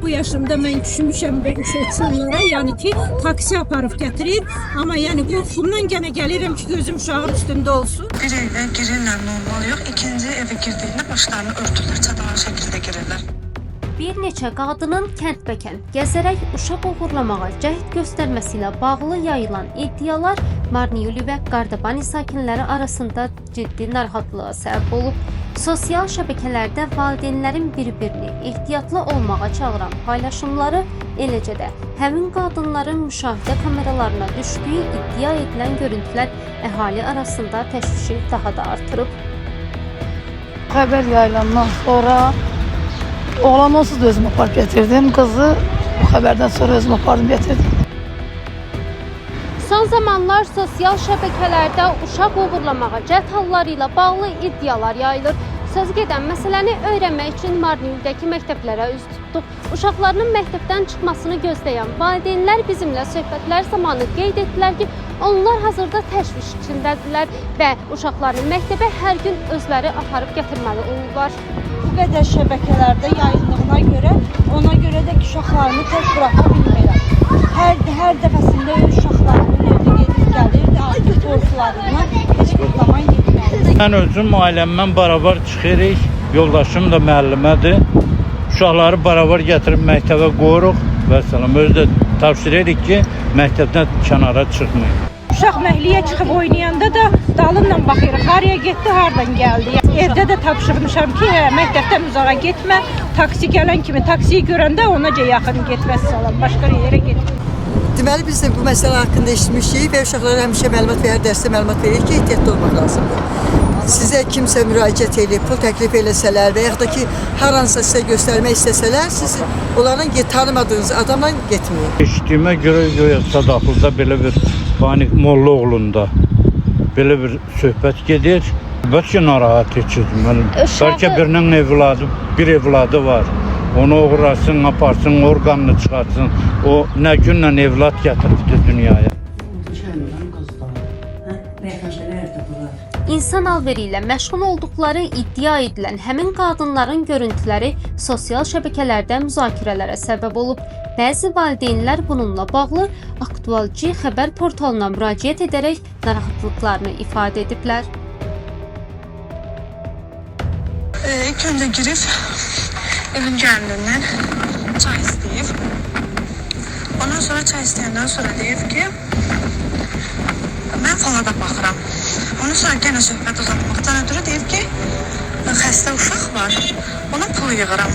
Bu yaşımda mən düşmüşəm bu insanlara, yəni ki, taksi aparıb gətirir. Amma yəni qorxumdan gənə gəlirəm ki, gözüm uşağın üstündə olsun. Bir evə girirlər normal yox, ikinci evə girdiyində başlarını örtürlər, çatalan şəkildə girirlər. Bir neçə qadının kəndbəkənd gəzərək uşaq oğurlamağa cəhd göstərməsi ilə bağlı yayılan iddialar Marniyuli və Qardabani sakinləri arasında ciddi narahatlığa səbəb olub. Sosial şəbəkələrdə valideynlərin bir-birini ehtiyatlı olmağa çağıran paylaşımları, eləcə də həmin qadınların müşahidə kameralarına düşdüyü iddia edilən görüntülər əhali arasında təşvişi daha da artırıb. Xəbər yayılandan sonra oğlan onsuz da özümü aparıb getirdim. Kızı bu xəbərdən sonra özümü apardım getirdim. Son zamanlar sosial şəbəkələrdə uşaq oğurlamağa cəhd halları ilə bağlı iddialar yayılır. Söz gedən məsələni öyrənmək üçün Marniyuldakı məktəblərə üz tutduq. Uşaqlarının məktəbdən çıxmasını gözləyən valideynlər bizimlə söhbətlər zamanı qeyd etdilər ki, onlar hazırda təşviş içindədirlər və uşaqlarını məktəbə hər gün özləri aparıb gətirməli olurlar. Bu qədər şəbəkələrdə yayıldığına görə, ona görə də ki, uşaqlarını tək buraxa bilmirəm. Hər dəfəsində uşaqlarımın evdə gedib gəlir, artıq qorxularından heç bir zaman getməyiz. Mən özüm ailəmlə barabar çıxırıq, yoldaşım da müəllimədir. Uşaqları barabar gətirib məktəbə qoyuruq və salam. Özü də tavsiyə edirik ki, məktəbdən kənara çıxmayın. Uşaq məhliyə çıxıb oynayanda da dalınla baxırıq, haraya getdi, hardan gəldi. Evdə də tapşırmışam ki, məktəbdən uzağa getmə, taksi gələn kimi taksiyi görəndə onaca yaxın getməz salam, başqa yerə getmə. Deməli biz də bu məsələ haqqında eşitmişik və uşaqlara həmişə məlumat verir, dərsdə məlumat verir ki, ehtiyatlı olmaq lazımdır. Sizə kimsə müraciət edib, pul təklif eləsələr və yaxud da ki, hər hansısa sizə göstərmək istəsələr, siz onların tanımadığınız adamla getməyin. Eşitdiyimə görə Sadaxılda belə bir Molla oğlunda belə bir söhbət gedir. Bəlkə narahat keçirdim. Bəlkə birinin bir evladı var. Onu uğrasın, aparsın, orqanını çıxartsın. O nə günlə evlad gətiribdir dünyaya. İnsan alveri ilə məşğul olduqları iddia edilən həmin qadınların görüntüləri sosial şəbəkələrdə müzakirələrə səbəb olub. Bəzi valideynlər bununla bağlı Aktualci xəbər portalına müraciət edərək narahatlıqlarını ifadə ediblər. İlk öncə girib evin gəlinindən çay istəyib. Ondan sonra çay istəyəndən sonra deyib ki, mən falada baxıram. Ondan sonra yenə söhbət uzatmaqdan ötürü deyib ki, xəstə uşaq var, ona pul yığıram.